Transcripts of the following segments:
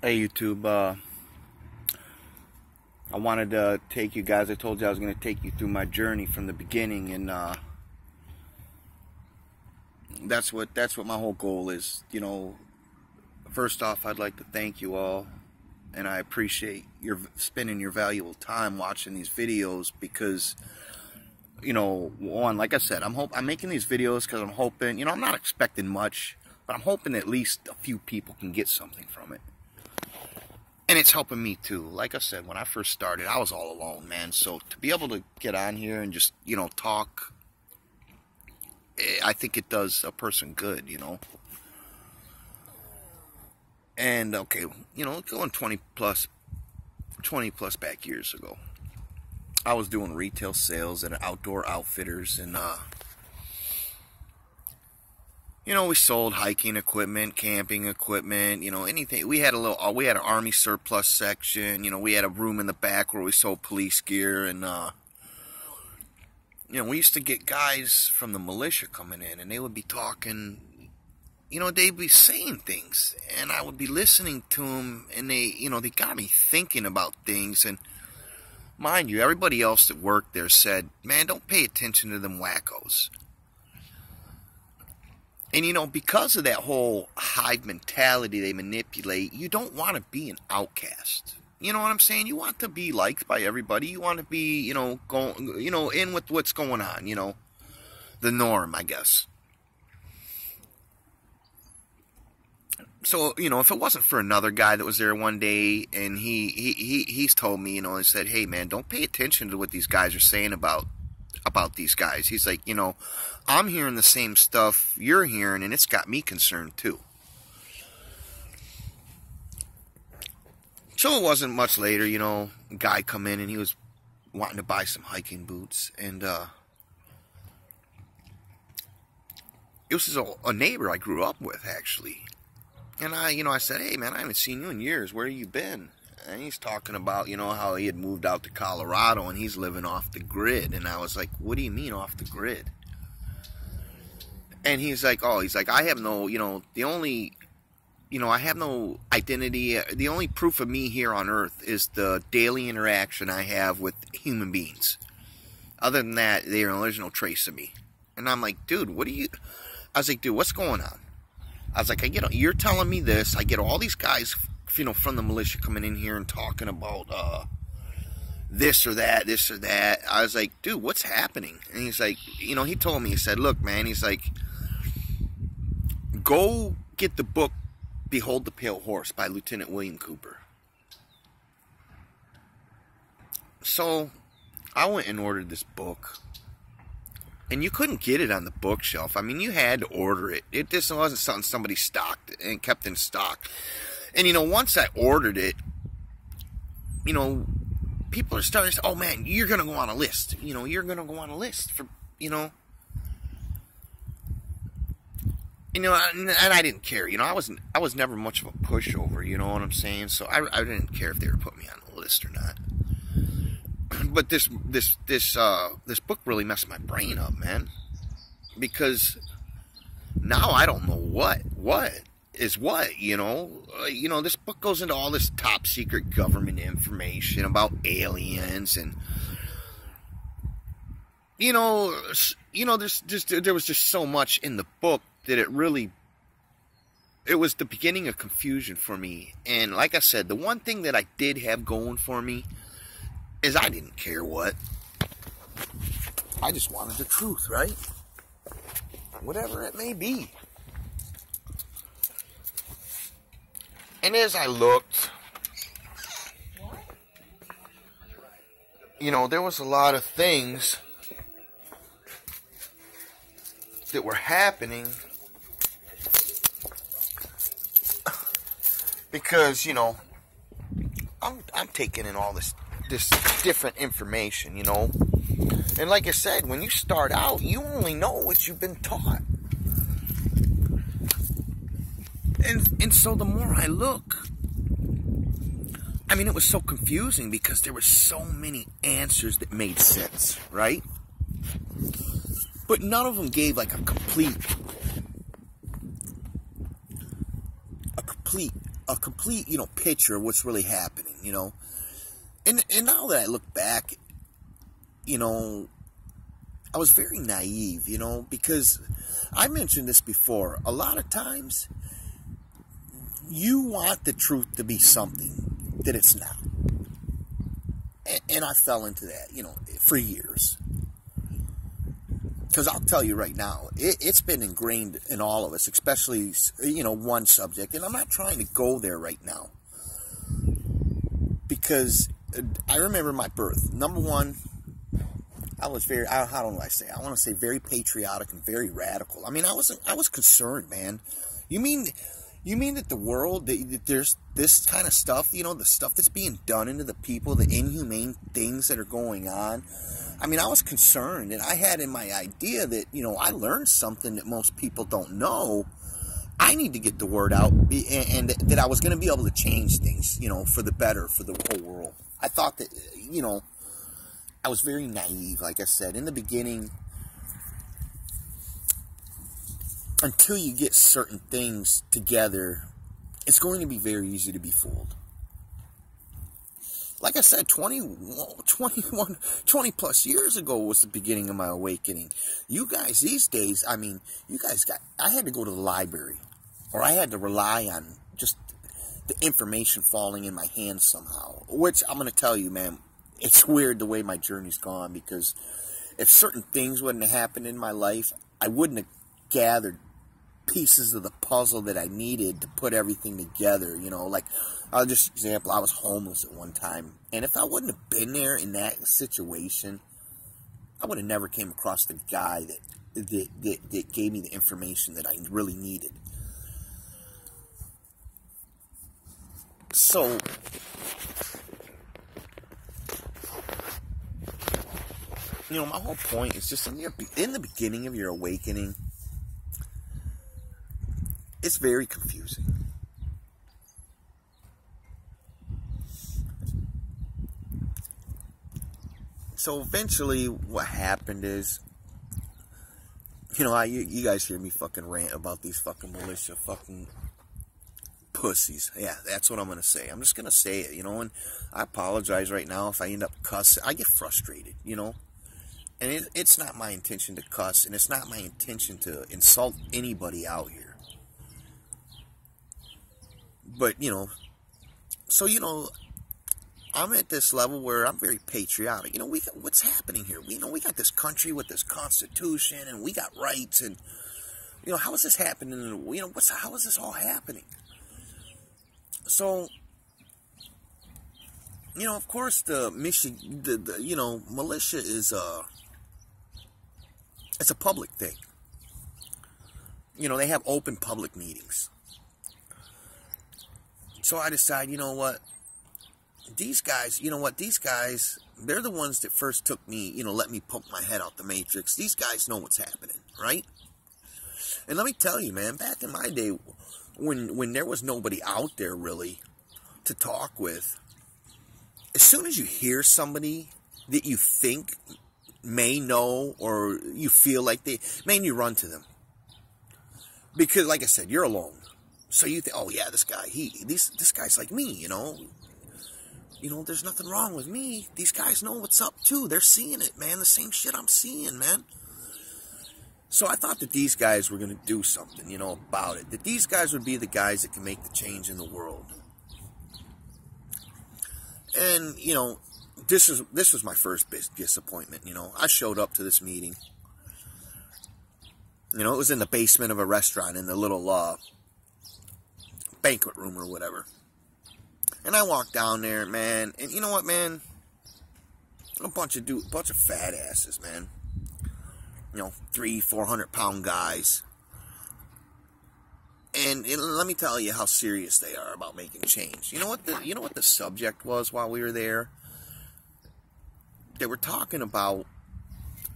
Hey YouTube, I wanted to take you guys, I told you I was going to take you through my journey from the beginning, and that's what my whole goal is. You know, first off, I'd like to thank you all, and I appreciate your spending your valuable time watching these videos, because, you know, one, like I said, I'm making these videos because I'm hoping, you know, I'm not expecting much, but I'm hoping at least a few people can get something from it. And it's helping me too. Like I said, when I first started, I was all alone, man. So to be able to get on here and just, you know, talk, I think it does a person good, you know. And okay, you know, going 20 plus back years ago, I was doing retail sales at Outdoor Outfitters, and you know, we sold hiking equipment, camping equipment, you know, anything. We had an Army surplus section. You know, we had a room in the back where we sold police gear, and you know, we used to get guys from the militia coming in, and they would be talking. You know, they'd be saying things, and I would be listening to them, and they got me thinking about things. And mind you, everybody else that worked there said, "Man, don't pay attention to them wackos." And, you know, because of that whole hive mentality they manipulate, you don't want to be an outcast. You know what I'm saying? You want to be liked by everybody. You want to be, you know, in with what's going on, you know, the norm, I guess. So, you know, if it wasn't for another guy that was there one day, and he's told me, you know, he said, "Hey, man, don't pay attention to what these guys are saying about these guys." He's like, "You know, I'm hearing the same stuff you're hearing, and it's got me concerned too." So it wasn't much later, you know, a guy come in, and he was wanting to buy some hiking boots, and it was a neighbor I grew up with, actually. And I said, "Hey, man, I haven't seen you in years. Where have you been?" And he's talking about, you know, how he had moved out to Colorado and he's living off the grid. And I was like, "What do you mean off the grid?" And he's like, "I have no, you know, I have no identity. The only proof of me here on Earth is the daily interaction I have with human beings. Other than that, there's no trace of me." And I'm like, "Dude, I was like, "Dude, what's going on?" I was like, "You're telling me this. I get all these guys, you know, from the militia coming in here and talking about this or that. I was like, "Dude, what's happening?" And he's like, you know, he told me, he said, "Look, man," he's like, "go get the book Behold the Pale Horse by Lieutenant William Cooper." So I went and ordered this book. And you couldn't get it on the bookshelf. I mean, you had to order it. It just wasn't something somebody stocked and kept in stock. And, you know, once I ordered it, you know, people are starting to say, "Oh, man, you're going to go on a list. You know, you're going to go on a list for, you know." You know, and I didn't care. You know, I was never much of a pushover, you know what I'm saying? So I didn't care if they were putting me on the list or not. But this book really messed my brain up, man. Because now I don't know what is what, you know. This book goes into all this top secret government information about aliens, and there was just so much in the book that it was the beginning of confusion for me. And like I said, the one thing that I did have going for me is I didn't care what. I just wanted the truth, right? Whatever it may be. And as I looked, you know, there was a lot of things that were happening because, you know, I'm taking in all this different information, you know. And like I said, when you start out, you only know what you've been taught. And so the more I look, I mean, it was so confusing because there were so many answers that made sense, right? But none of them gave like a complete a complete, picture of what's really happening, And now that I look back, I was very naive, because I mentioned this before. A lot of times, you want the truth to be something that it's not. And I fell into that, for years. Because I'll tell you right now, it's been ingrained in all of us, especially, one subject. And I'm not trying to go there right now. Because I remember my birth. Number one, I was very, how do I say? I want to say very patriotic and very radical. I mean, I was concerned, man. You mean that the world, that there's this kind of stuff, the stuff that's being done into the people, the inhumane things that are going on? I mean, I was concerned, and I had in my idea that, I learned something that most people don't know. I need to get the word out, and that I was going to be able to change things, for the better, for the whole world. I thought that, I was very naive, like I said. In the beginning, until you get certain things together, it's going to be very easy to be fooled. Like I said, 20 plus years ago was the beginning of my awakening. You guys, these days, I had to go to the library, or I had to rely on just the information falling in my hands somehow. Which, I'm going to tell you, man, it's weird the way my journey's gone, because if certain things wouldn't have happened in my life, I wouldn't have gathered pieces of the puzzle that I needed to put everything together, like, I'll just example, I was homeless at one time, and if I wouldn't have been there in that situation, I would have never came across the guy that gave me the information that I really needed. So, my whole point is just in the beginning of your awakening, it's very confusing. So eventually what happened is, you guys hear me fucking rant about these fucking militia fucking pussies. Yeah, that's what I'm going to say. I'm just going to say it, and I apologize right now if I end up cussing. I get frustrated, And it's not my intention to cuss, and it's not my intention to insult anybody out here. But, so, I'm at this level where I'm very patriotic. What's happening here? We got this country with this constitution, and we got rights, and, how is this happening? How is this all happening? So, of course, the militia is, it's a public thing. They have open public meetings. So I decide, these guys, they're the ones that first took me, let me poke my head out the matrix. These guys know what's happening, right? And let me tell you, man, back in my day, when there was nobody out there really to talk with, as soon as you hear somebody that you think may know, or you feel like you run to them. Because, like I said, you're alone. So you think, oh yeah, this guy, this guy's like me, there's nothing wrong with me. These guys know what's up too. They're seeing it, man. The same shit I'm seeing, man. So I thought that these guys were going to do something, about it. That these guys would be the guys that can make the change in the world. And, this was my first big disappointment, I showed up to this meeting. It was in the basement of a restaurant in the little, banquet room or whatever. And I walked down there, man, and you know what, man? A bunch of fat asses, man. 300-400 pound guys. And let me tell you how serious they are about making change. You know what the subject was while we were there? They were talking about,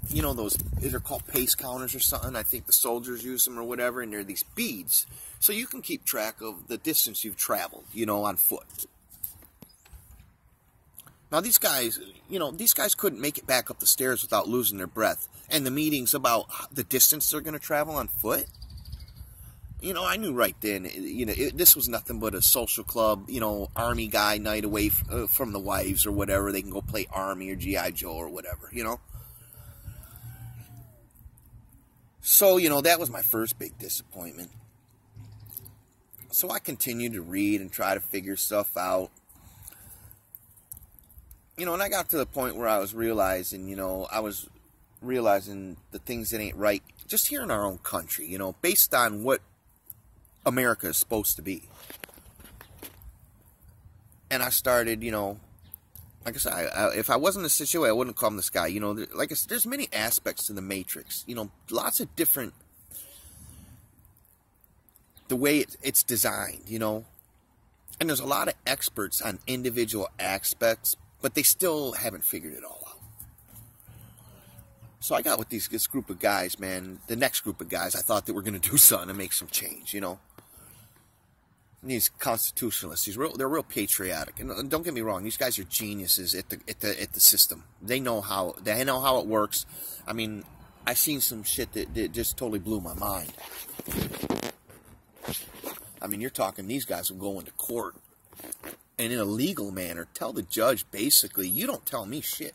those, they're called pace counters or something. I think the soldiers use them or whatever, and they're these beads. So you can keep track of the distance you've traveled, on foot. Now these guys couldn't make it back up the stairs without losing their breath. And the meeting's about the distance they're going to travel on foot. I knew right then, this was nothing but a social club, Army guy night away from the wives or whatever. They can go play Army or G.I. Joe or whatever, So, that was my first big disappointment. So I continued to read and try to figure stuff out. And I got to the point where I was realizing, the things that ain't right just here in our own country, based on what America is supposed to be. And I started, like I said, if I wasn't a situation, I wouldn't call him this guy. Like I said, there's many aspects to the Matrix. Lots of different, the way it's designed, And there's a lot of experts on individual aspects, but they still haven't figured it all out. So I got with this group of guys, man. The next group of guys, I thought that we're going to do something and make some change, These constitutionalists, they're real patriotic, and don't get me wrong, these guys are geniuses at the system. They know how it works. I mean, I've seen some shit that just totally blew my mind. I mean, you're talking these guys will go into court and in a legal manner tell the judge basically, you don't tell me shit,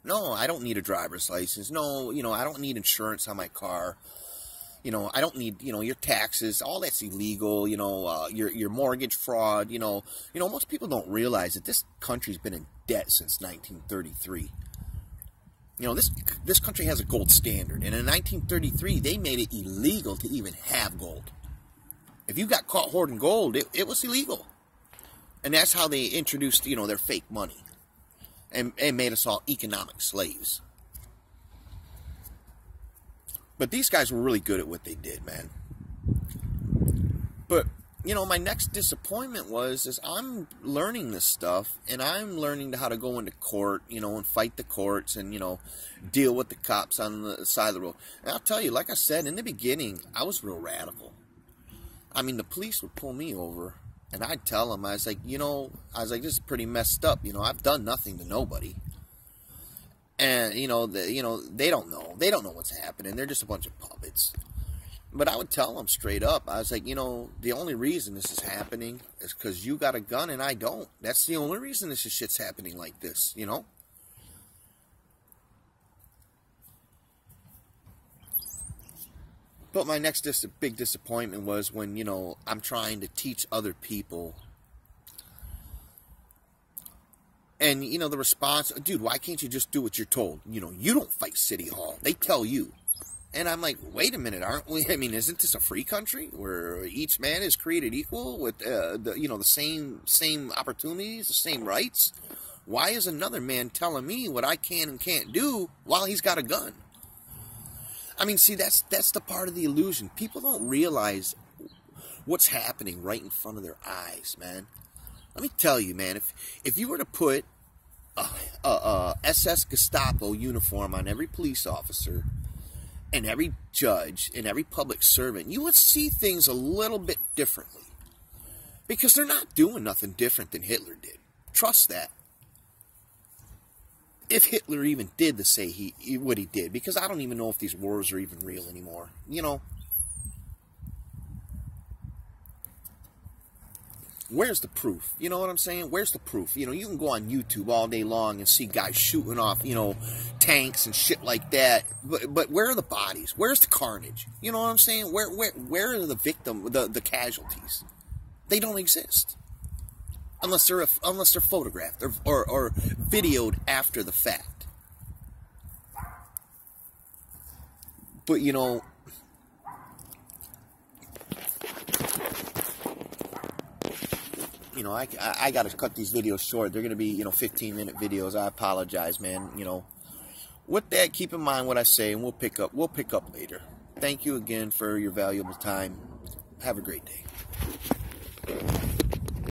No, I don't need a driver's license. No, I don't need insurance on my car. I don't need, your taxes, all that's illegal, your mortgage fraud, most people don't realize that this country's been in debt since 1933. This country has a gold standard, and in 1933, they made it illegal to even have gold. If you got caught hoarding gold, it was illegal. And that's how they introduced, their fake money and made us all economic slaves. But these guys were really good at what they did, man. But, my next disappointment is I'm learning this stuff, and I'm learning how to go into court, and fight the courts, and, deal with the cops on the side of the road. And I'll tell you, like I said, in the beginning, I was real radical. I mean, the police would pull me over, and I'd tell them, I was like, this is pretty messed up. I've done nothing to nobody. And, they don't know. They don't know what's happening. They're just a bunch of puppets. But I would tell them straight up. I was like, the only reason this is happening is because you got a gun and I don't. That's the only reason this shit's happening like this, But my next big disappointment was when, I'm trying to teach other people. And, the response, dude, why can't you just do what you're told? You don't fight City Hall. They tell you. And I'm like, wait a minute, aren't we? I mean, isn't this a free country where each man is created equal with, the same opportunities, the same rights? Why is another man telling me what I can and can't do while he's got a gun? I mean, see, that's the part of the illusion. People don't realize what's happening right in front of their eyes, man. Let me tell you, man, if you were to put a SS Gestapo uniform on every police officer and every judge and every public servant, you would see things a little bit differently. Because they're not doing nothing different than Hitler did. Trust that. If Hitler even did what he did, because I don't even know if these wars are even real anymore. Where's the proof? You know what I'm saying? Where's the proof? You can go on YouTube all day long and see guys shooting off, tanks and shit like that. But where are the bodies? Where's the carnage? You know what I'm saying? Where are the the casualties? They don't exist. Unless they're photographed or videoed after the fact. But I got to cut these videos short. They're going to be 15-minute videos. I apologize, man. With that, keep in mind what I say, and we'll pick up later. Thank you again for your valuable time. Have a great day.